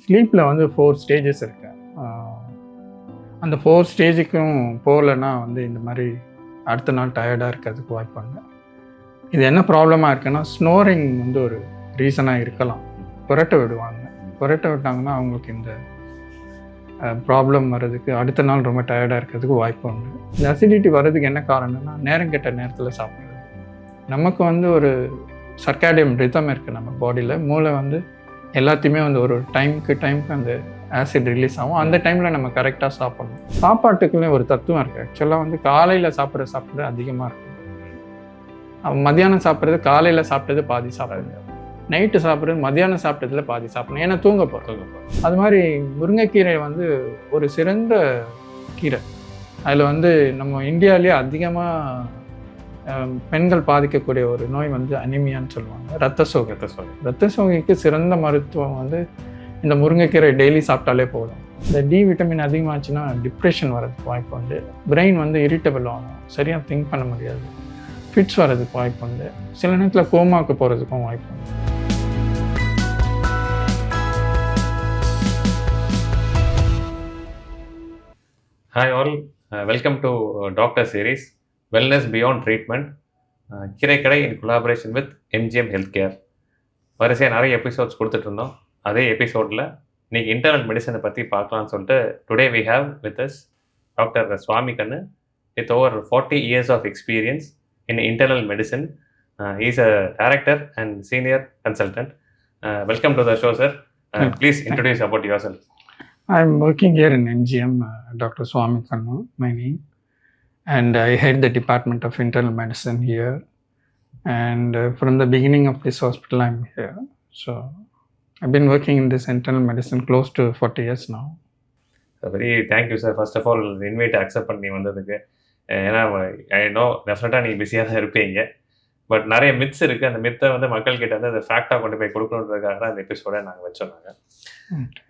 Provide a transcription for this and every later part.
ஸ்லீப்பில் வந்து 4 ஸ்டேஜஸ் இருக்கு. அந்த 4 ஸ்டேஜுக்கும் போகலன்னா வந்து இந்த மாதிரி அடுத்த நாள் டயர்டாக இருக்கிறதுக்கு வாய்ப்பாங்க. இது என்ன ப்ராப்ளமாக இருக்குன்னா, ஸ்னோரிங் வந்து ஒரு ரீசனாக இருக்கலாம். புரட்ட விடுவாங்க. புரட்ட விட்டாங்கன்னா அவங்களுக்கு இந்த ப்ராப்ளம் வர்றதுக்கு அடுத்த நாள் ரொம்ப டயர்டாக இருக்கிறதுக்கு வாய்ப்பு உண்டு. இந்த அசிடிட்டி வர்றதுக்கு என்ன காரணம்னா, நேரம் கெட்ட நேரத்தில் சாப்பிட்றது. நமக்கு வந்து ஒரு சர்க்காடியம் ரிதம் இருக்குது நம்ம பாடியில். மூளை வந்து எல்லாத்தையுமே வந்து ஒரு டைமுக்கு அந்த ஆசிட் ரிலீஸ் ஆகும். அந்த டைமில் நம்ம கரெக்டாக சாப்பிடணும். சாப்பாட்டுக்குள்ளே ஒரு தத்துவம் இருக்குது. ஆக்சுவலாக வந்து காலையில் சாப்பிட்றது அதிகமாக இருக்கும். மத்தியானம் சாப்பிட்றது காலையில் சாப்பிட்டது பாதி சாப்பிட்றது, நைட்டு சாப்பிட்றது மத்தியானம் சாப்பிட்டதுல பாதி சாப்பிடணும். ஏன்னா தூங்க போகிறோம். அது மாதிரி முருங்கைக்கீரை வந்து ஒரு சிறந்த கீரை. அதில் வந்து நம்ம இந்தியாவிலேயே அதிகமாக பெண்கள் பாதிக்கக்கூடிய ஒரு நோய் வந்து அனிமியான்னு சொல்லுவாங்க. ரத்த சோகைக்கு சிறந்த மருத்துவம் வந்து இந்த முருங்கைக்கீரை டெய்லி சாப்பிட்டாலே போதும். இந்த டி விட்டமின் அதிகமாச்சுன்னா டிப்ரெஷன் வரதுக்கு வாய்ப்பு உண்டு. பிரெயின் வந்து இரிட்டபிள் ஆகும், சரியாக திங்க் பண்ண முடியாது, ஃபிட்ஸ் வர்றதுக்கு வாய்ப்பு உண்டு, சில நேரத்தில் கோமாவுக்கு போகிறதுக்கும் வாய்ப்பு உண்டு. Hi all, welcome to Doctor Series Wellness Beyond Treatment, கிரைக்கடை in collaboration with MGM Healthcare. வரிசையாக நிறைய எபிசோட்ஸ் கொடுத்துட்டு இருந்தோம். அதே எபிசோடில் இன்றைக்கி இன்டர்னல் மெடிசனை பற்றி பார்க்கலாம்னு சொல்லிட்டு today we have with us doctor Swami Kannu with over 40 years of experience in internal medicine. He is a director and senior consultant. Welcome to the show, sir. Please introduce about yourself. I am working here in MGM, Dr. Swami Kannu, my name, and I head the Department of Internal Medicine here. And from the beginning of this hospital, I am here. So I've been working in this internal medicine close to 40 years now. Very thank you, sir. First of all, invite accept பண்ணி வந்ததுக்கு. ஏன்னா I know டெஃபினட்டாக நீங்கள் பிஸியாக தான் இருப்பீங்க. But நிறைய myths இருக்குது. அந்த மித்தை வந்து மக்கள்கிட்ட வந்து அந்த ஃபேக்டாக கொண்டு போய் கொடுக்கணுன்றதுக்காக தான் இந்த எபிசோட நாங்கள் வச்சோன்னாங்க.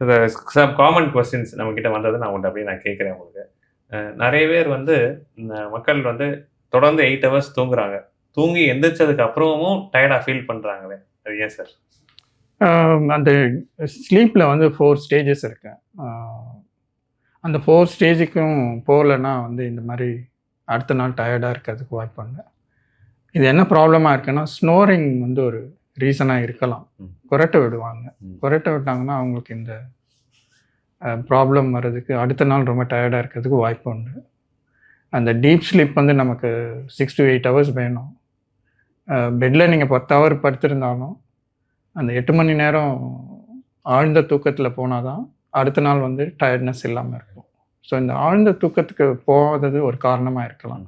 இந்த சம் காமன் கொஸ்டின்ஸ் நம்மக்கிட்ட வந்தது நான் உங்கள்கிட்ட அப்படியே நான் கேட்குறேன். உங்களுக்கு நிறைய பேர் வந்து மக்கள் வந்து தொடர்ந்து 8 hours தூங்குறாங்க. தூங்கி எந்திரிச்சதுக்கு அப்புறமும் டயர்டாக ஃபீல் பண்ணுறாங்களே, அது ஏன் சார்? அந்த ஸ்லீப்பில் வந்து 4 ஸ்டேஜஸ் இருக்கு. அந்த 4 ஸ்டேஜுக்கும் போகலன்னா வந்து இந்த மாதிரி அடுத்த நாள் டயர்டாக இருக்கிறதுக்கு வாய்ப்பாங்க. இது என்ன ப்ராப்ளமாக இருக்குன்னா, ஸ்னோரிங் வந்து ஒரு ரீசனாக இருக்கலாம். புரட்ட விடுவாங்க. புரட்ட விட்டாங்கன்னா அவங்களுக்கு இந்த ப்ராப்ளம் வர்றதுக்கு அடுத்த நாள் ரொம்ப டயர்டாக இருக்கிறதுக்கு வாய்ப்பு உண்டு. அந்த டீப் ஸ்லீப் வந்து நமக்கு 6 to 8 hours வேணும். பெட்டில் நீங்கள் 10 hour படுத்திருந்தாலும் அந்த 8 மணி நேரம் ஆழ்ந்த தூக்கத்தில் போனால் தான் அடுத்த நாள் வந்து டயர்ட்னஸ் இல்லாமல் இருக்கும். ஸோ இந்த ஆழ்ந்த தூக்கத்துக்கு போகாதது ஒரு காரணமாக இருக்கலாம்.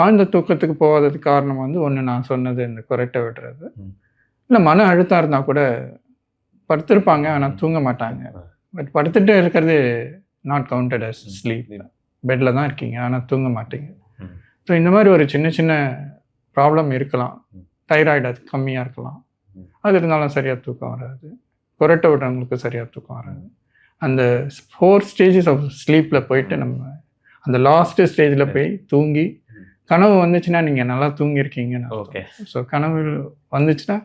ஆழ்ந்த தூக்கத்துக்கு போகாததுக்கு காரணம் வந்து ஒன்று நான் சொன்னது, இந்த குறைட்ட விடுறது. இல்லை மன அழுத்தம் இருந்தால் கூட படுத்திருப்பாங்க ஆனால் தூங்க மாட்டாங்க. பட் படுத்துட்டு இருக்கிறது நாட் கவுண்டட் அஸ் ஸ்லீப். பெட்டில் தான் இருக்கீங்க ஆனால் தூங்க மாட்டீங்க. ஸோ இந்த மாதிரி ஒரு சின்ன சின்ன ப்ராப்ளம் இருக்கலாம். தைராய்டு அது கம்மியாக இருக்கலாம். அது இருந்தாலும் சரியாக தூக்கம் வராது. குறைட்ட விடுறவங்களுக்கு சரியாக தூக்கம் வராது. அந்த 4 ஸ்டேஜஸ் ஆஃப் ஸ்லீப்பில் போயிட்டு நம்ம அந்த லாஸ்ட்டு ஸ்டேஜில் போய் தூங்கி கனவு வந்துச்சுன்னா நீங்கள் நல்லா தூங்கியிருக்கீங்கன்னு. ஓகே. ஸோ கனவு வந்துச்சுன்னா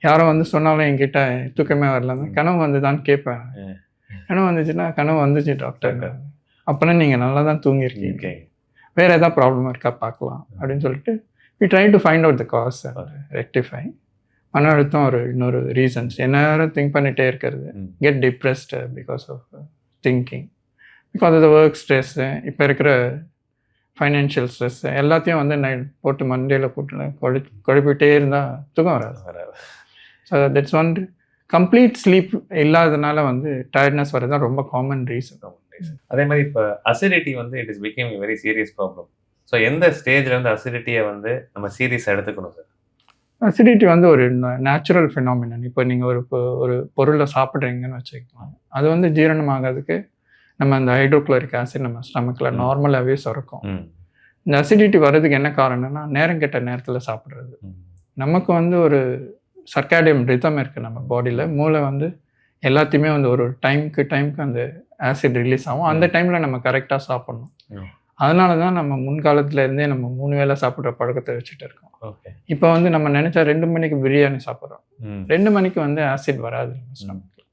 யாரோ வந்து சொன்னாலும் என்கிட்ட தூக்கமே வரலன்னு கனவு வந்துதான்னு கேட்பேன். கனவு வந்துச்சுன்னா கனவு வந்துச்சு டாக்டர், அப்போனா நீங்கள் நல்லா தான் தூங்கியிருக்கீங்க, வேறு எதாவது ப்ராப்ளம் இருக்கா பார்க்கலாம் அப்படின்னு சொல்லிட்டு we try to find out the cause and rectify. மன அழுத்தம் ஒரு இன்னொரு ரீசன்ஸ். என்ன திங்க் பண்ணிகிட்டே இருக்கிறது, get depressed because of thinking, because of the work stress, இப்போ இருக்கிற ஃபைனான்ஷியல் ஸ்ட்ரெஸ் எல்லாத்தையும் வந்து நைட் போட்டு மண்டேல போட்டு குழப்பிட்டே இருந்தால் தூக்கம் வராது. So that's one. Complete sleep இல்லாததுனால வந்து டயர்ட்னஸ் வரது தான் ரொம்ப காமன் ரீசன். அதே மாதிரி இப்போ அசிடிட்டி வந்து it is became very serious problem. So எந்த ஸ்டேஜில் வந்து அசிடிட்டியை வந்து நம்ம சீரியஸாக எடுத்துக்கணும் சார்? அசிடிட்டி வந்து ஒரு நேச்சுரல் ஃபினாமினன். இப்போ நீங்கள் ஒரு பொருளை சாப்பிட்றீங்கன்னு வச்சுக்கலாம், அது வந்து ஜீரணமாகிறதுக்கு நம்ம அந்த ஹைட்ரோக்ளோரிக் ஆசிட் நம்ம ஸ்டமக்கில் நார்மலாகவே சுரக்கும். இந்த அசிடிட்டி வர்றதுக்கு என்ன காரணம்னா, நேரம் கெட்ட நேரத்தில் சாப்பிட்றது. நமக்கு வந்து ஒரு சர்க்காடியம் ரிதம் இருக்குது நம்ம பாடியில். மூளை வந்து எல்லாத்தையுமே வந்து ஒரு டைமுக்கு அந்த ஆசிட் ரிலீஸ் ஆகும். அந்த டைமில் நம்ம கரெக்டாக சாப்பிட்ணும். அதனால தான் நம்ம முன்காலத்துலேருந்தே நம்ம 3 வேளை சாப்பிட்ற பழக்கத்தை வச்சுட்டு இருக்கோம். இப்போ வந்து நம்ம நினச்சா 2 மணிக்கு பிரியாணி சாப்பிட்றோம். 2 மணிக்கு வந்து ஆசிட் வராது நம்ம ஸ்டமக்கில்.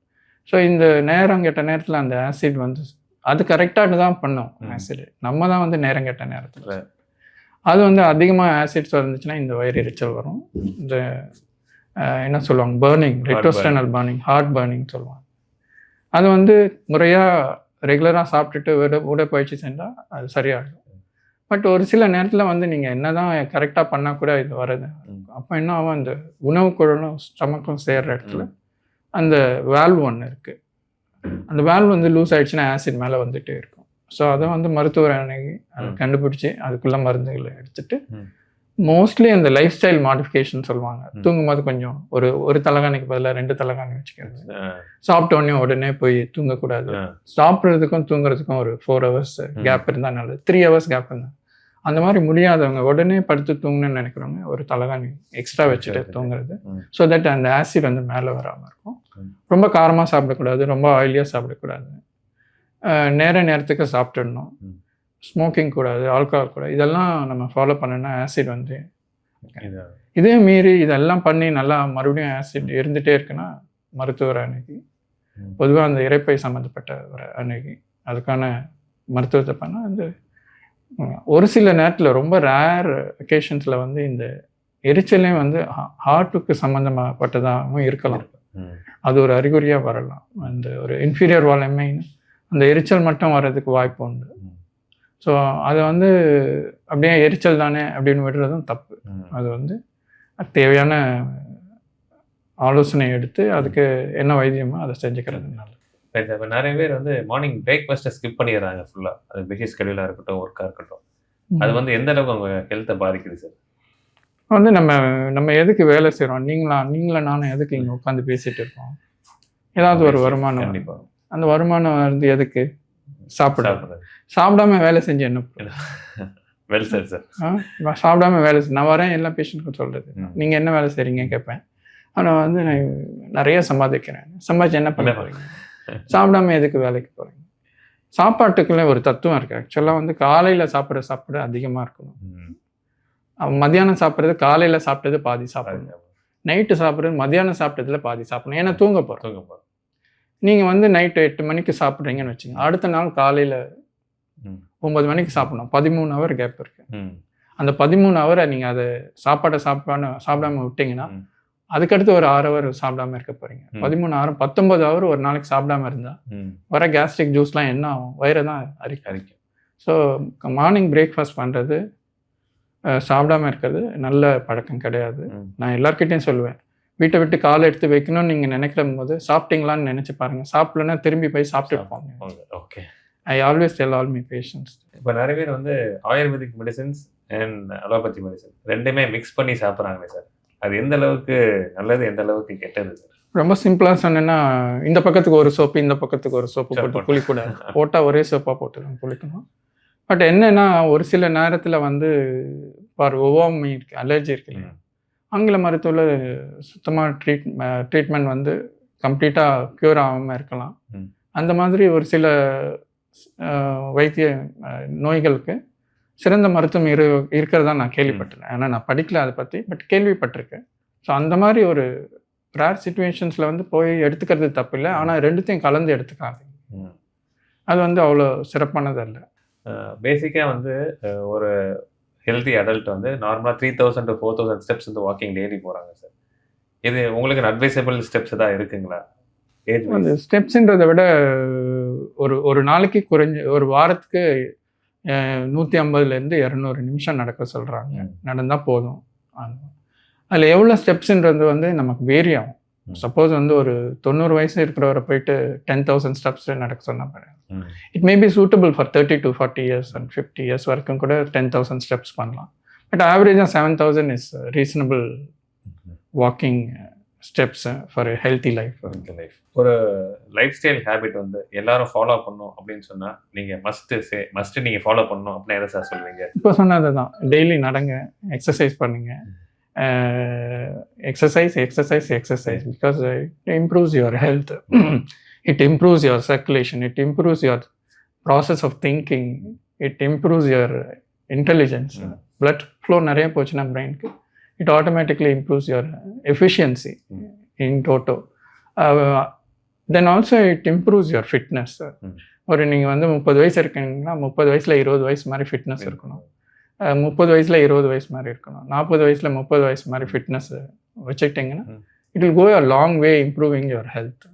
ஸோ இந்த நேரம் கெட்ட நேரத்தில் அந்த ஆசிட் வந்து அது கரெக்டாக தான் பண்ணும். ஆசிட் நம்ம தான் வந்து நேரம் கெட்ட நேரத்தில் அது வந்து அதிகமாக ஆசிட்ஸ் இருந்துச்சுன்னா இந்த வயிறு எரிச்சல் வரும். இந்த என்ன சொல்லுவாங்க, பர்னிங், ரெட்ரோஸ்டர்னல் பர்னிங், ஹார்ட் பர்னிங் சொல்லுவாங்க. அது வந்து முறையாக ரெகுலராக சாப்பிட்டுட்டு உடற்பயிற்சி செஞ்சால் அது சரியாகும். பட் ஒரு சில நேரத்தில் வந்து நீங்கள் என்ன தான் கரெக்டாக பண்ணால் கூட இது வருது. அப்போ என்ன ஆகும், அந்த உணவு குழலும் ஸ்டமக்கும் சேர்கிற இடத்துல அந்த வால்வ் ஒன்று இருக்குது. அந்த வால்வ் வந்து லூஸ் ஆகிடுச்சுன்னா ஆசிட் மேலே வந்துகிட்டே இருக்கும். ஸோ அதை வந்து மருத்துவர் அன்னைக்கு அதை கண்டுபிடிச்சி அதுக்குள்ளே மருந்துகளை எடுத்துட்டு மோஸ்ட்லி அந்த லைஃப் ஸ்டைல் மாடிஃபிகேஷன் சொல்லுவாங்க. தூங்கும்போது கொஞ்சம் ஒரு தலைகாணிக்கு பதிலாக 2 தலைகாணி வச்சுக்கிறது, சாப்பிட்ட உடனே போய் தூங்கக்கூடாது, சாப்பிட்றதுக்கும் தூங்குறதுக்கும் ஒரு 4 hours கேப் இருந்தால் நல்லது, 3 hours கேப் இருந்தால். அந்த மாதிரி முடியாதவங்க உடனே படுத்து தூங்கணும்னு நினைக்கிறவங்க ஒரு தலைகாணி எக்ஸ்ட்ரா வச்சுட்டு தூங்குறது. ஸோ தட் அந்த ஆசிட் வந்து மேலே வராமல் இருக்கும். ரொம்ப காரமாக சாப்பிடக்கூடாது, ரொம்ப ஆயிலியாக சாப்பிடக்கூடாது, நேரத்துக்கு சாப்பிட்டுடணும், ஸ்மோக்கிங் கூடாது, ஆல்கஹால் கூடாது. இதெல்லாம் நம்ம ஃபாலோ பண்ணோன்னா ஆசிட் வந்து இதே மீறி இதெல்லாம் பண்ணி நல்லா மறுபடியும் ஆசிட் இருந்துகிட்டே இருக்குன்னா மருத்துவர் அன்னைக்கு பொதுவாக அந்த இரைப்பை சம்மந்தப்பட்ட ஒரு அன்னைக்கு அதுக்கான மருத்துவத்தை பண்ணால் அந்த ஒரு சில நேரத்தில் ரொம்ப ரேர் அக்கேஷன்ஸில் வந்து இந்த எரிச்சலையும் வந்து ஹார்ட்டுக்கு சம்மந்தப்பட்டதாகவும் இருக்கலாம். அது ஒரு அறிகுறியாக வரலாம். அந்த ஒரு இன்ஃபீரியர் வால் எம்ஐன்னு அந்த எரிச்சல் மட்டும் வர்றதுக்கு வாய்ப்பு உண்டு. ஸோ அதை வந்து அப்படியே எரிச்சல் தானே அப்படின்னு விடுறதும் தப்பு. அது வந்து தேவையான ஆலோசனை எடுத்து அதுக்கு என்ன வைத்தியமோ அதை செஞ்சுக்கிறது நல்லது. இப்போ நிறைய பேர் வந்து மார்னிங் பிரேக்ஃபாஸ்ட்டை ஸ்கிப் பண்ணிடுறாங்க ஃபுல்லாக. அது பிஸி ஸ்கெடியூலாக இருக்கட்டும், ஒர்க்காக இருக்கட்டும். அது வந்து எந்த அளவுக்கு அவங்க ஹெல்த்தை பாதிக்குது சார்? வந்து நம்ம எதுக்கு வேலை செய்கிறோம், நீங்களா நானும் எதுக்கு இங்கே உட்காந்து பேசிகிட்டு இருக்கோம்? ஏதாவது ஒரு வருமானம். கண்டிப்பாக அந்த வருமானம் வந்து எதுக்கு? சாப்பிடாம வேலை செஞ்சு என்ன வெல் சார் சார் சாப்பிடாம வேலை செஞ்சு நான் வரேன் எல்லா பேஷண்ட்டுக்கும் சொல்கிறது, நீங்கள் என்ன வேலை செய்கிறீங்க கேட்பேன். ஆனால் வந்து நான் நிறைய சம்பாதிக்கிறேன், சம்பாதிச்சு என்ன பண்ண போகிறீங்க? சாப்பிடாம எதுக்கு வேலைக்கு போகிறீங்க? சாப்பாட்டுக்குள்ளே ஒரு தத்துவம் இருக்குது. ஆக்சுவலாக வந்து காலையில் சாப்பிட்ற சாப்பாடு அதிகமாக இருக்கணும், மத்தியானம் சாப்பிட்றது காலையில் சாப்பிட்டது பாதி சாப்பிடணும், நைட்டு சாப்பிட்றது மத்தியானம் சாப்பிட்டதுல பாதி சாப்பிடணும். ஏன்னா தூங்க போகிறோம். நீங்கள் வந்து நைட்டு 8 மணிக்கு சாப்பிட்றீங்கன்னு வச்சுங்க, அடுத்த நாள் காலையில் 9 மணிக்கு சாப்பிடணும். 13 hour கேப் இருக்குது. அந்த 13 hour நீங்கள் அதை சாப்பிடாம விட்டீங்கன்னா அதுக்கடுத்து ஒரு 6 hour சாப்பிடாம இருக்க போகிறீங்க. 13 hour 19 hour ஒரு நாளைக்கு சாப்பிடாம இருந்தால் வர கேஸ்ட்ரிக் ஜூஸ்லாம் என்ன ஆகும்? வயிறை தான் அரிக்கும். ஸோ மார்னிங் பிரேக்ஃபாஸ்ட் பண்ணுறது, சாப்பிடாம இருக்கிறது நல்ல பழக்கம் கிடையாது. நான் எல்லார்கிட்டையும் சொல்லுவேன், வீட்டை விட்டு காலை எடுத்து வைக்கணும்னு நீங்கள் நினைக்கிற போது சாப்பிட்டீங்களான்னு நினச்சி பாருங்கள். சாப்பிடலன்னா திரும்பி போய் சாப்பிட்டு போங்க. Okay, I always tell all my patients. இப்போ நிறைய பேர் வந்து ayurvedic medicines and allopathy medicine ரெண்டுமே மிக்ஸ் பண்ணி சாப்பிட்றாங்களே சார், அது எந்த அளவுக்கு நல்லது, எந்த அளவுக்கு கெட்டது சார்? ரொம்ப சிம்பிளாக சொன்னேன்னா, இந்த பக்கத்துக்கு ஒரு சோப்பு, இந்த பக்கத்துக்கு ஒரு சோப்பு போட்டு குளிக்கூடாது. போட்டால் ஒரே சோப்பாக போட்டு தான் குளிக்கணும். பட் என்னென்னா ஒரு சில நேரத்தில் வந்து ஒவ்வாமை இருக்குது, அலர்ஜி இருக்கு இல்லையா, ஆங்கில மருத்துவத்தில் சுத்தமாக ட்ரீட்மெண்ட் வந்து கம்ப்ளீட்டாக க்யூர் ஆகாமல் இருக்கலாம். அந்த மாதிரி ஒரு சில வைத்திய நோய்களுக்கு சிறந்த மருத்துவம் இருக்கிறதா நான் கேள்விப்பட்டேன். ஏன்னா நான் படிக்கல அதை பற்றி, பட் கேள்விப்பட்டிருக்கேன். ஸோ அந்த மாதிரி ஒரு ரேர் சிச்சுவேஷன்ஸில் வந்து போய் எடுத்துக்கிறது தப்பு இல்லை, ஆனால் ரெண்டுத்தையும் கலந்து எடுத்துக்காதீங்க. அது வந்து அவ்வளோ சிறப்பானது அல்ல. பேசிக்காக வந்து ஒரு ஹெல்தி அடல்ட் வந்து நார்மலாக 3000 to 4000 ஸ்டெப்ஸ் வந்து வாக்கிங் டெய்லி போகிறாங்க சார். இது உங்களுக்கு அட்வைசபிள் ஸ்டெப்ஸ் தான் இருக்குங்களா? அந்த ஸ்டெப்ஸுன்றதை விட ஒரு நாளைக்கு ஒரு வாரத்துக்கு 150 to 200 நிமிஷம் நடக்க சொல்கிறாங்க. நடந்தால் போதும். அதில் எவ்வளோ ஸ்டெப்ஸுன்றது வந்து நமக்கு வேரி ஆகும். சப்போஸ் வந்து ஒரு 90 வயசு இருக்கிறவரை போயிட்டு 10,000 ஸ்டெப்ஸ் நடக்க சொன்னால் பாருங்க, it may be suitable for 30 to 40 years and 50 years வரைக்கும் கூட 10,000 ஸ்டெப்ஸ் பண்ணலாம். பட் ஆவரேஜாக 7,000 is reasonable walking steps for healthy life. ஒரு லைஃப் ஸ்டைல் ஹேபிட் வந்து எல்லாரும் ஃபாலோ பண்ணணும் அப்படின்னு சொன்னால் நீங்கள் மஸ்ட்டு நீங்கள் ஃபாலோ பண்ணணும் அப்படின்னு எதை சார் சொல்லுவீங்க? இப்போ சொன்னது தான், டெய்லி நடங்க, எக்ஸசைஸ் பண்ணுங்கள். Exercise because it improves your health. It improves your circulation, it improves your process of thinking, it improves your intelligence. Blood flow நிறைய போச்சுன்னா பிரெயினுக்கு, it automatically improves your efficiency in total. Then also it improves your fitness. ஒரு நீங்கள் வந்து 30 வயசு இருக்கீங்கன்னா 30 வயசில் 20 வயசு மாதிரி ஃபிட்னஸ் இருக்கணும். 30 வயசில் 20 வயசு மாதிரி இருக்கணும். 40 வயசில் 30 வயசு மாதிரி ஃபிட்னஸ் வச்சுக்கிட்டிங்கன்னா it will go a long way improving your health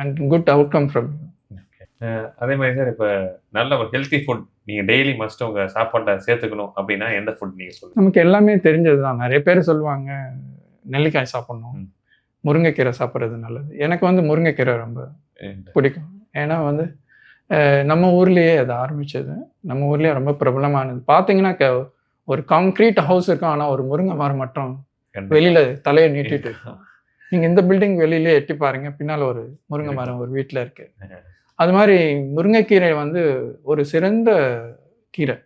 and good outcome from you. அதே மாதிரி சார், இப்போ நல்ல ஒரு ஹெல்த்தி ஃபுட் நீங்கள் டெய்லி மஸ்ட் உங்கள் சாப்பாட்டை சேர்த்துக்கணும் அப்படின்னா எந்த ஃபுட் நீங்கள் சொல்லுங்கள்? நமக்கு எல்லாமே தெரிஞ்சது தான். நிறைய பேர் சொல்லுவாங்க நெல்லிக்காய் சாப்பிட்ணும், முருங்கைக்கீரை சாப்பிட்றது நல்லது. எனக்கு வந்து முருங்கைக்கீரை ரொம்ப பிடிக்கும். ஏன்னா வந்து நம்ம ஊர்லேயே அது ஆரம்பித்தது, நம்ம ஊர்லேயே ரொம்ப பிரபலமானது. பார்த்தீங்கன்னா ஒரு கான்க்ரீட் ஹவுஸ் இருக்கும், ஆனால் ஒரு முருங்கை மரம் மட்டும் வெளியில் தலையை நீட்டிட்டு இருக்கும். நீங்கள் இந்த பில்டிங் வெளியிலே எட்டி பாருங்க, பின்னால் ஒரு முருங்கை மரம் ஒரு வீட்டில் இருக்குது. அது மாதிரி முருங்கைக்கீரை வந்து ஒரு சிறந்த கீரை.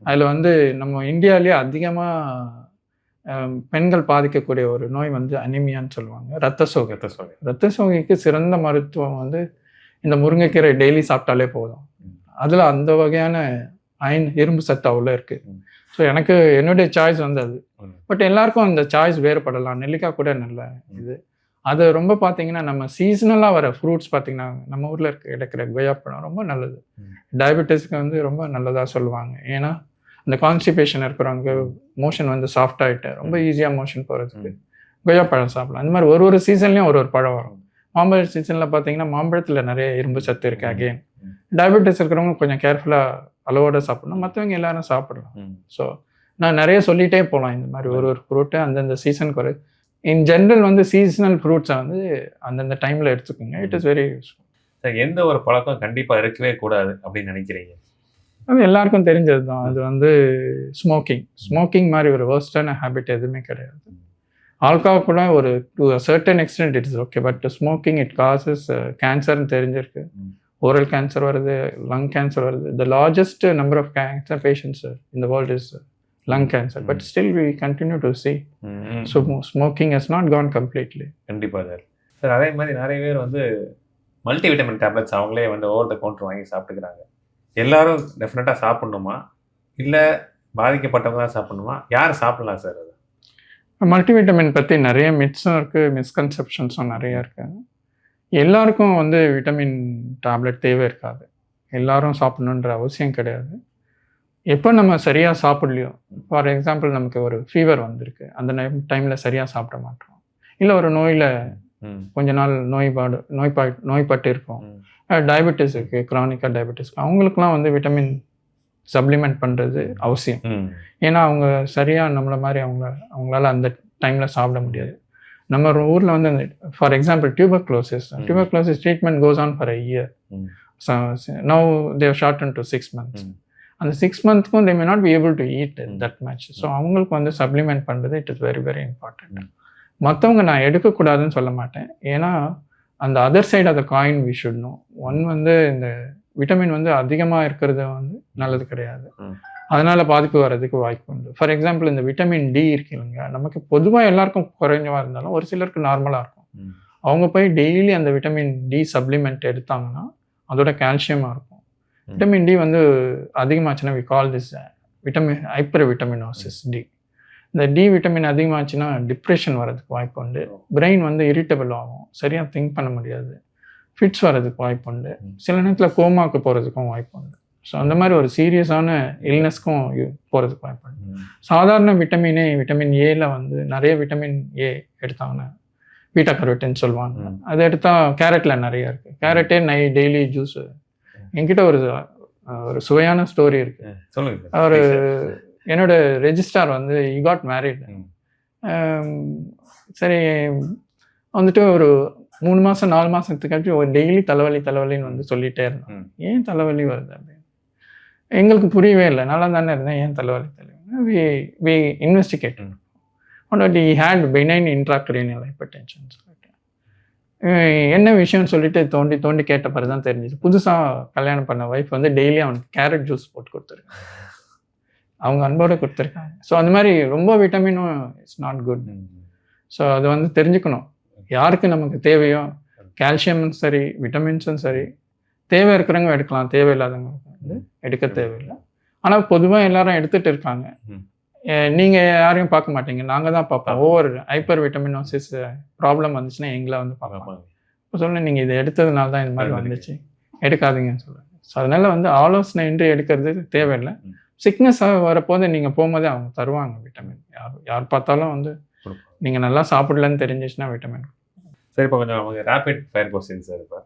அதில் வந்து நம்ம இந்தியாவிலேயே அதிகமாக பெண்கள் பாதிக்கக்கூடிய ஒரு நோய் வந்து அனிமியான்னு சொல்லுவாங்க, ரத்த சோகை. ரத்த சோகைக்கு சிறந்த மருத்துவம் வந்து இந்த முருங்கைக்கீரை டெய்லி சாப்பிட்டாலே போதும். அதில் அந்த வகையான அயன் இரும்பு சத்து அவ்வளோ இருக்குது. ஸோ எனக்கு என்னுடைய சாய்ஸ் வந்து அது. பட் எல்லாருக்கும் அந்த சாய்ஸ் வேறுபடலாம். நெல்லிக்காய் கூட நல்ல இது. அது ரொம்ப பார்த்தீங்கன்னா நம்ம சீசனலாக வர ஃப்ரூட்ஸ் பார்த்தீங்கன்னா நம்ம ஊரில் கிடைக்கிற கொய்யாப்பழம் ரொம்ப நல்லது. டயபெட்டிஸ்க்கு வந்து ரொம்ப நல்லதாக சொல்லுவாங்க. ஏன்னா அந்த கான்ஸ்டிபேஷன் இருக்கிறவங்க மோஷன் வந்து சாஃப்ட் ஆகிட்டு ரொம்ப ஈஸியாக மோஷன் போகிறதுக்கு கொய்யாப்பழம் சாப்பிடலாம். அந்த மாதிரி ஒரு சீசன்லேயும் ஒரு பழம் வரும். மாம்பழ சீசனில் பார்த்தீங்கன்னா மாம்பழத்தில் நிறைய இரும்பு சத்து இருக்குது. அகெயின் டயபெட்டிஸ் இருக்கிறவங்க கொஞ்சம் கேர்ஃபுல்லாக அளவோடு சாப்பிடணும். மற்றவங்க எல்லாரும் சாப்பிடலாம். ஸோ நான் நிறைய சொல்லிகிட்டே போகலாம். இந்த மாதிரி ஒரு ஃப்ரூட்டு அந்தந்த சீசனுக்கு ஒரு இன் ஜென்ரல் வந்து சீசனல் ஃப்ரூட்ஸை வந்து அந்தந்த டைமில் எடுத்துக்கோங்க. It is very useful. எந்த ஒரு பழக்கம் கண்டிப்பாக இருக்கவே கூடாது அப்படின்னு நினைக்கிறீங்க? அது எல்லாருக்கும் தெரிஞ்சது தான். அது வந்து ஸ்மோக்கிங் மாதிரி ஒரு வேர்ஸ்டான ஹேபிட் எதுவுமே கிடையாது. ஆல்கஹால் கூட ஒரு to a certain extent it is okay. But smoking it causes கேன்சர்னு தெரிஞ்சிருக்கு. ஓரல் கேன்சர் வருது, லங் கேன்சர் வருது. The largest number of cancer patients in the world is lung cancer, but still we continue to see. So smoking has not gone completely. கண்டிப்பாக sir. Sir அதே மாதிரி நிறைய பேர் வந்து மல்டிவிட்டமின் டேப்லெட்ஸ் அவங்களே வந்து ஓவர் த கவுண்டர் வாங்கி சாப்பிட்டுக்கிறாங்க. எல்லாரும் டெஃபினட்டாக சாப்பிட்ணுமா, இல்லை பாதிக்கப்பட்டவங்க தான் சாப்பிட்ணுமா, யார் சாப்பிடலாம் சார்? அது மல்டிவிட்டமின் பற்றி நிறைய மித்ஸும் இருக்குது, மிஸ்கன்செப்ஷன்ஸும் நிறைய இருக்குது. எல்லாருக்கும் வந்து விட்டமின் டேப்லெட் தேவை இருக்காது. எல்லாரும் சாப்பிடணுன்ற அவசியம் கிடையாது. எப்போ நம்ம சரியாக சாப்பிட்லையோ, ஃபார் எக்ஸாம்பிள் நமக்கு ஒரு ஃபீவர் வந்திருக்கு, அந்த டைமில் சரியாக சாப்பிட மாட்டோம். இல்லை ஒரு நோயில் கொஞ்ச நாள் நோய்பட்டு இருக்கோம். டயபெட்டிஸ் இருக்குது, க்ரானிக்காக டயபெட்டிஸ், அவங்களுக்குலாம் வந்து விட்டமின் சப்ளிமெண்ட் பண்ணுறது அவசியம். ஏன்னா அவங்க சரியாக நம்மளை மாதிரி அவங்களால அந்த டைமில் சாப்பிட முடியாது. நம்ம ஊரில் வந்து அந்த for example tuberculosis treatment goes on for a year. Now they shorten to 6 months. அந்த 6 monthsக்கும் they may not be able to eat that much. So அவங்களுக்கு வந்து சப்ளிமெண்ட் பண்ணுறது it is very very important. மற்றவங்க நான் எடுக்கக்கூடாதுன்னு சொல்ல மாட்டேன். ஏன்னா அந்த other side of the coin we should know. வந்து இந்த விட்டமின் வந்து அதிகமாக இருக்கிறது வந்து நல்லது கிடையாது. அதனால் பாதிப்பு வர்றதுக்கு வாய்ப்பு உண்டு. ஃபார் எக்ஸாம்பிள் இந்த விட்டமின் டி இருக்கு இல்லைங்க, நமக்கு பொதுவாக எல்லாருக்கும் குறைஞ்சமாக இருந்தாலும் ஒரு சிலருக்கு நார்மலாக இருக்கும். அவங்க போய் டெய்லி அந்த விட்டமின் டி சப்ளிமெண்ட் எடுத்தாங்கன்னா அதோட கால்சியமாக இருக்கும். விட்டமின் டி வந்து அதிகமாச்சுன்னா we call this hypervitaminosis D. இந்த டி விட்டமின் அதிகமாச்சுன்னா டிப்ரெஷன் வர்றதுக்கு வாய்ப்பு உண்டு. பிரெயின் வந்து இரிட்டபிள் ஆகும், சரியாக திங்க் பண்ண முடியாது, ஃபிட்ஸ் வர்றதுக்கு வாய்ப்பு உண்டு, சில நேரத்தில் கோமாவுக்கு போகிறதுக்கும் வாய்ப்பு உண்டு. ஸோ அந்த மாதிரி ஒரு சீரியஸான இல்னஸ்க்கும் போகிறதுக்கு வாய்ப்பு உண்டு. சாதாரண விட்டமின் ஏல வந்து நிறைய விட்டமின் ஏ எடுத்தாங்கன்னா பீட்டா கரோட்டின் சொல்லுவாங்க. அது எடுத்தால் கேரட்டில் நிறைய இருக்குது. கேரட்டே டெய்லி ஜூஸ். என்கிட்ட ஒரு சுவையான ஸ்டோரி இருக்கு. அவர் என்னோட ரெஜிஸ்ட்ரார் வந்து he got married. சரி வந்துட்டு ஒரு 3 மாதம் 4 மாதத்துக்காச்சும் ஒரு டெய்லி தலைவலின்னு வந்து சொல்லிகிட்டே இருந்தோம். ஏன் தலைவலி வருது அப்படின்னு எங்களுக்கு புரியவே இல்லை. நல்லா தானே இருந்தேன், ஏன் தலைவலி we investigate. But he had benign intracranial hypertension. என்ன விஷயம்னு சொல்லிட்டு தோண்டி கேட்ட பிறகு தான் தெரிஞ்சிச்சு. புதுசாக கல்யாணம் பண்ண ஒய்ஃப் வந்து டெய்லி அவனுக்கு கேரட் ஜூஸ் போட்டு கொடுத்துருக்காங்க. அவங்க அன்போடு கொடுத்துருக்காங்க. ஸோ அந்த மாதிரி ரொம்ப விட்டமினும் இட்ஸ் நாட் குட். ஸோ அது வந்து தெரிஞ்சுக்கணும். யாருக்கு நமக்கு தேவையோ கால்சியமும் சரி விட்டமின்ஸும் சரி தேவை இருக்கிறவங்க எடுக்கலாம், தேவையில்லாதவங்க வந்து எடுக்க தேவையில்லை. ஆனால் பொதுவாக எல்லாரும் எடுத்துகிட்டு இருக்காங்க. நீங்கள் யாரையும் பார்க்க மாட்டீங்க, நாங்கள் தான் பார்ப்போம். ஓவர் ஹைப்பர் விட்டமினோசிஸ் ப்ராப்ளம் வந்துச்சுன்னா எங்களை வந்து பார்ப்போம். சொன்னேன் நீங்கள் இதை எடுத்ததுனால தான் இந்த மாதிரி வந்துச்சு, எடுக்காதீங்கன்னு சொல்லுவேன். ஸோ அதனால் வந்து ஆலோசனை இன்றி எடுக்கிறது தேவையில்லை. சிக்னஸ் வரப்போது நீங்கள் போகும்போதே அவங்க தருவாங்க விட்டமின். யார் பார்த்தாலும் வந்து நீங்கள் நல்லா சாப்பிடலன்னு தெரிஞ்சிச்சுன்னா விட்டமின். சரி, இப்போ கொஞ்சம் நமக்கு ரேபிட் ஃபயர் கொஸ்டின் சார். இப்போ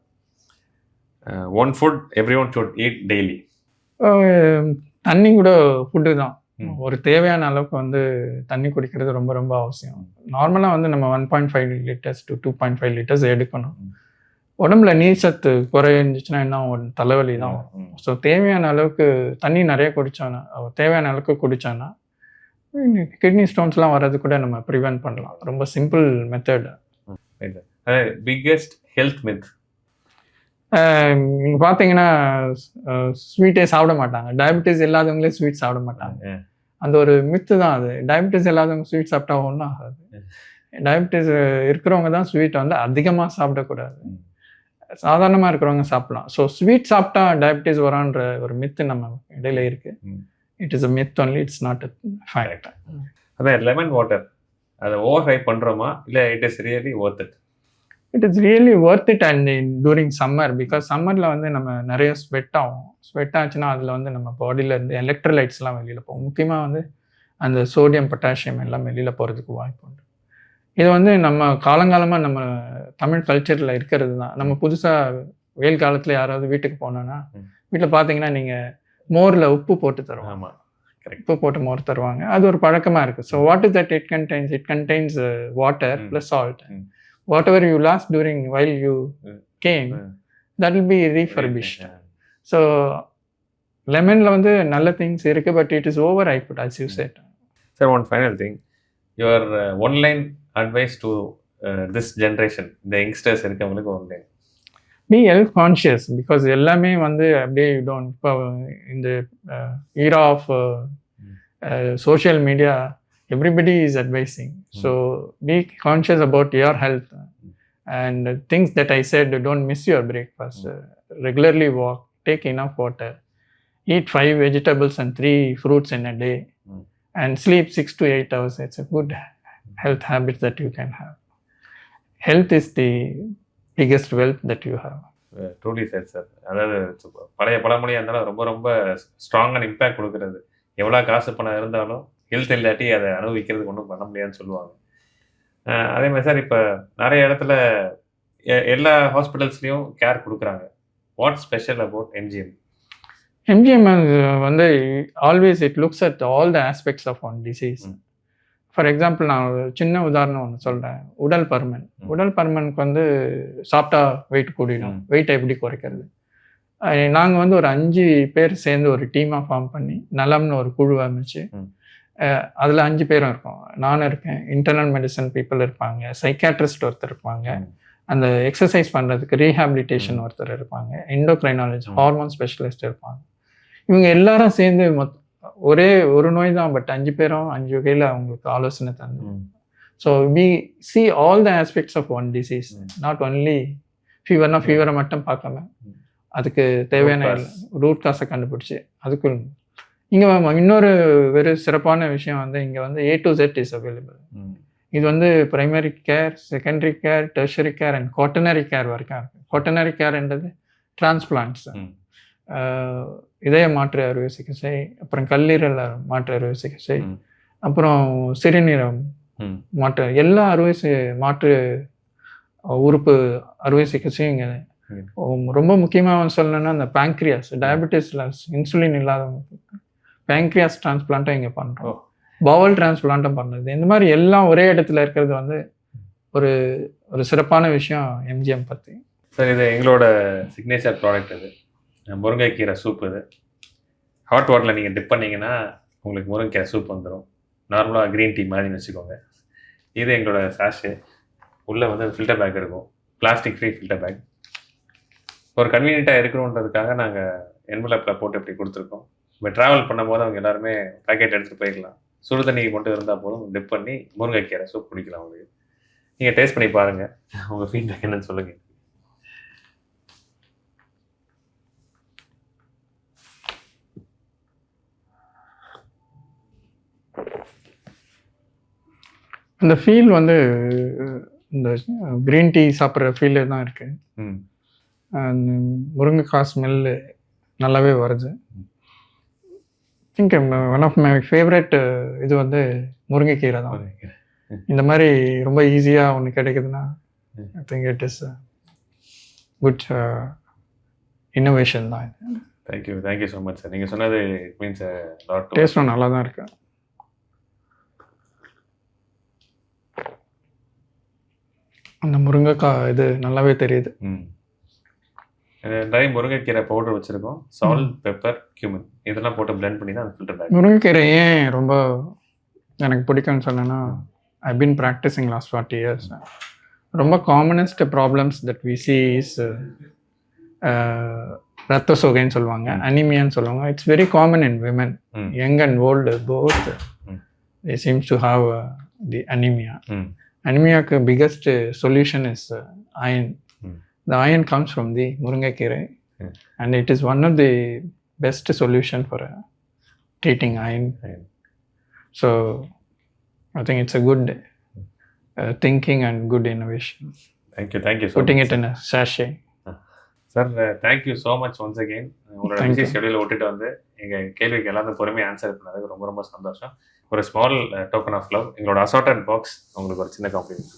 one food every one should eat daily. தண்ணி கூட ஃபுட்டு தான். ஒரு தேவையான அளவுக்கு வந்து தண்ணி குடிக்கிறது ரொம்ப ரொம்ப அவசியம். நார்மலாக வந்து நம்ம 1.5 லிட்டர்ஸ் to 2.5 லிட்டர்ஸ் எடுக்கணும். உடம்புல நீர் சத்து குறைஞ்சிச்சுன்னா என்ன ஆகும், தலைவலி தான் வரும். ஸோ தேவையான அளவுக்கு தண்ணி நிறைய குடித்தானா, தேவையான அளவுக்கு குடித்தானா கிட்னி ஸ்டோன்ஸ்லாம் வர்றது கூட நம்ம ப்ரிவென்ட் பண்ணலாம். ரொம்ப simple method. Biggest health myth. நீங்கள் பார்த்தீங்கன்னா ஸ்வீட்டே சாப்பிட மாட்டாங்க. டயபிட்டிஸ் இல்லாதவங்களே ஸ்வீட் சாப்பிட மாட்டாங்க. அந்த ஒரு மித்து தான் அது. டயபிட்டிஸ் இல்லாதவங்க ஸ்வீட் சாப்பிட்டா ஒன்றும் ஆகாது. டயபிட்டிஸ் இருக்கிறவங்க தான் ஸ்வீட் வந்து அதிகமாக சாப்பிடக்கூடாது. சாதாரணமாக இருக்கிறவங்க சாப்பிடலாம். ஸோ ஸ்வீட் சாப்பிட்டா டயபிட்டிஸ் வரான்ற ஒரு மித்து நம்ம இடையில இருக்குது. It is a myth only, it's not a fact. அதான் லெமன் வாட்டர் அதை ஓவர் ஹைப் பண்ணுறோமா இல்லை it is really worth it? It is really worth it and during summer. Because சம்மரில் வந்து நம்ம நிறைய ஸ்வெட் ஆகும். ஸ்வெட் ஆச்சுன்னா அதில் வந்து நம்ம பாடியில் இருந்து எலக்ட்ரோலைட்ஸ்லாம் வெளியில் போகும். முக்கியமாக வந்து அந்த சோடியம் பொட்டாசியம் எல்லாம் வெளியில் போகிறதுக்கு வாய்ப்பு உண்டு. இது வந்து நம்ம காலங்காலமாக நம்ம தமிழ் கல்ச்சரில் இருக்கிறது தான். நம்ம புதுசாக வெயில் காலத்தில் யாராவது வீட்டுக்கு போனோன்னா வீட்டில் பார்த்தீங்கன்னா நீங்கள் மோரில் உப்பு போட்டு தருவாங்க. உப்பு போட்டு மோர் தருவாங்க. அது ஒரு பழக்கமாக இருக்குது. So what is that it contains? It contains water plus salt. Whatever you lost during while you came, that will be refurbished. So lemonல வந்து நல்ல things இருக்கு, but it is overhyped as you said. Sir, one final thing, your one line advice to this generation, the youngsters இருக்கவங்களுக்கு one line. Be health conscious, because எல்லாமே வந்து அப்படியே you don't, in the era of social media, everybody is advising. So be conscious about your health and things that I said. Don't miss your breakfast. Regularly walk, take enough water, eat 5 vegetables and 3 fruits in a day, and sleep 6 to 8 hours. It's a good health habit that you can have. Health is the biggest wealth that you have. Truly said, sir. அதாவது பழைய பழமொழியாக இருந்தாலும் ரொம்ப ரொம்ப ஸ்ட்ராங்கான impact கொடுக்குறது. எவ்வளோ காசு பணம் இருந்தாலும் ஹெல்த் இல்லாட்டி அதை அனுபவிக்கிறதுக்கு ஒன்றும் பண்ண முடியாதுன்னு சொல்லுவாங்க. அதே மாதிரி சார், இப்போ நிறைய இடத்துல எல்லா ஹாஸ்பிட்டல்ஸ்லேயும் கேர் கொடுக்குறாங்க. What special about MGM? MGM வந்து always it looks at all the aspects of one disease. For example நான் ஒரு சின்ன உதாரணம் ஒன்று சொல்கிறேன். உடல் பருமன். உடல் பருமனுக்கு வந்து சாப்பிட்டா வெயிட் கூடிடும். வெயிட்டை எப்படி குறைக்கிறது? நாங்கள் வந்து ஒரு 5 பேர் சேர்ந்து ஒரு டீமாக ஃபார்ம் பண்ணி நலம்னு ஒரு குழு அமைச்சு அதில் 5 பேரும் இருக்கோம். நானும் இருக்கேன், இன்டர்னல் மெடிசன் பீப்புள் இருப்பாங்க, சைக்காட்ரிஸ்ட் ஒருத்தர் இருப்பாங்க, அந்த எக்ஸசைஸ் பண்ணுறதுக்கு ரீஹாபிலிட்டேஷன் ஒருத்தர் இருப்பாங்க, எண்டோக்ரைனாலஜி ஹார்மோன் ஸ்பெஷலிஸ்ட் இருப்பாங்க. இவங்க எல்லாரும் சேர்ந்து ஒரே ஒரு நோய் தான், பட் 5 பேரும் 5 வகையில் அவங்களுக்கு ஆலோசனை தந்து. So we see all the aspects of one disease, not only ஃபீவர்னா ஃபீவரை மட்டும் பார்க்காம அதுக்கு தேவையான ரூட் காசை கண்டுபிடிச்சி அதுக்கு இங்கே இன்னொரு வெறு சிறப்பான விஷயம் வந்து இங்கே வந்து A to Z is available. இது வந்து primary care, secondary care, tertiary care and quaternary care வரைக்கும் இருக்குது. குவாட்டர்னரி கேர்ன்றது டிரான்ஸ்பிளான்ட்ஸ், இதய மாற்று அறுவை சிகிச்சை, அப்புறம் கல்லீரல் மாற்று அறுவை சிகிச்சை, அப்புறம் சிறுநீரகம் மாற்று, எல்லா மாற்று உறுப்பு அறுவை சிகிச்சையும் இங்கே. ரொம்ப முக்கியமாக சொல்லணும்னா அந்த பேங்க்ரியாஸ், டயபெட்டிஸில் இன்சுலின் இல்லாதவங்க பேங்க்ரியாஸ் டிரான்ஸ்பிளான்ட்டும் இங்கே பண்ணுறோம், பவல் டிரான்ஸ்பிளான்ட்டும் பண்ணுறது. இந்த மாதிரி எல்லாம் ஒரே இடத்துல இருக்கிறது வந்து ஒரு ஒரு சிறப்பான விஷயம் எம்ஜிஎம் பற்றி. சார், இது எங்களோட சிக்னேச்சர் ப்ராடக்ட். இது முருங்கைக்கீரை சூப். இது ஹாட் வாட்டரில் நீங்கள் டிப் பண்ணிங்கன்னா உங்களுக்கு முருங்கைக்கீரை சூப் வந்துடும். நார்மலாக க்ரீன் டீ மாதிரி வச்சுக்கோங்க. இது எங்களோட சாஷு. உள்ளே வந்து ஃபில்டர் பேக் இருக்கும், பிளாஸ்டிக் ஃப்ரீ ஃபில்டர் பேக். ஒரு கன்வீனியண்ட்டாக இருக்கணுன்றதுக்காக நாங்கள் என்வலப்பில் போட்டு இப்படி கொடுத்துருக்கோம். இப்போ ட்ராவல் பண்ணும்போது அவங்க எல்லாருமே பேக்கெட் எடுத்துகிட்டு போய்க்கலாம். சுடு தண்ணி மட்டும் இருந்தால் போதும், டிப் பண்ணி முருங்கைக்கீரை சூப் குடிக்கலாம். உங்களுக்கு நீங்கள் டேஸ்ட் பண்ணி பாருங்கள், உங்கள் ஃபீட்பேக் என்னன்னு சொல்லுங்கள். அந்த ஃபீல் வந்து இந்த க்ரீன் டீ சாப்பிட்ற ஃபீலே தான் இருக்குது. ம் முருங்கைக்காய் ஸ்மெல்லு நல்லாவே வருது. Think one of my favourite இது வந்து முருங்கைக்கீரை தான். இந்த மாதிரி ரொம்ப ஈஸியாக ஒன்று கிடைக்குதுன்னா I think it is good innovation தான். Thank you so much sir. நீங்கள் சொன்னது இட் மீன்ஸ் லாட். டேஸ்ட்டும் நல்லா தான் இருக்கு. அந்த முருங்கைக்காய் இது நல்லாவே தெரியுது. நிறைய முருங்கைக்கீரை பவுடர் வச்சுருக்கோம். சால்ட், பெப்பர், கியூமன் இதெல்லாம் போட்டு பிளெண்ட் பண்ணி தான் ஃபில்டர் பேக். முருங்கைக்கீரை ஏன் ரொம்ப எனக்கு பிடிக்கும்னு சொன்னேன்னா I been practising last 40 years. ரொம்ப commonest problems that we see is ரத்த சோகைன்னு சொல்லுவாங்க, அனிமியான்னு சொல்லுவாங்க. It's very common in women, young and old both. They seems to have the anaemia. அனிமியாவுக்கு biggest solution is iron. The iron comes from the முருங்கைக்கீரை and it is one of the best solution for treating iron. So I think it's a good thinking and good innovation. Thank you so putting much. it in a sachet. Sir, thank you so much once again. உங்களோட busy schedule விட்டுட்டு வந்து எங்கள் கேள்விக்கு எல்லாத்தையும் பொறுமையாக answer பண்ணதுக்கு ரொம்ப ரொம்ப சந்தோஷம். ஒரு ஸ்மால் டோக்கன் ஆஃப் லவ், எங்களோட அசார்டட் பாக்ஸ் உங்களுக்கு ஒரு சின்ன காம்ப்ளிமெண்ட்.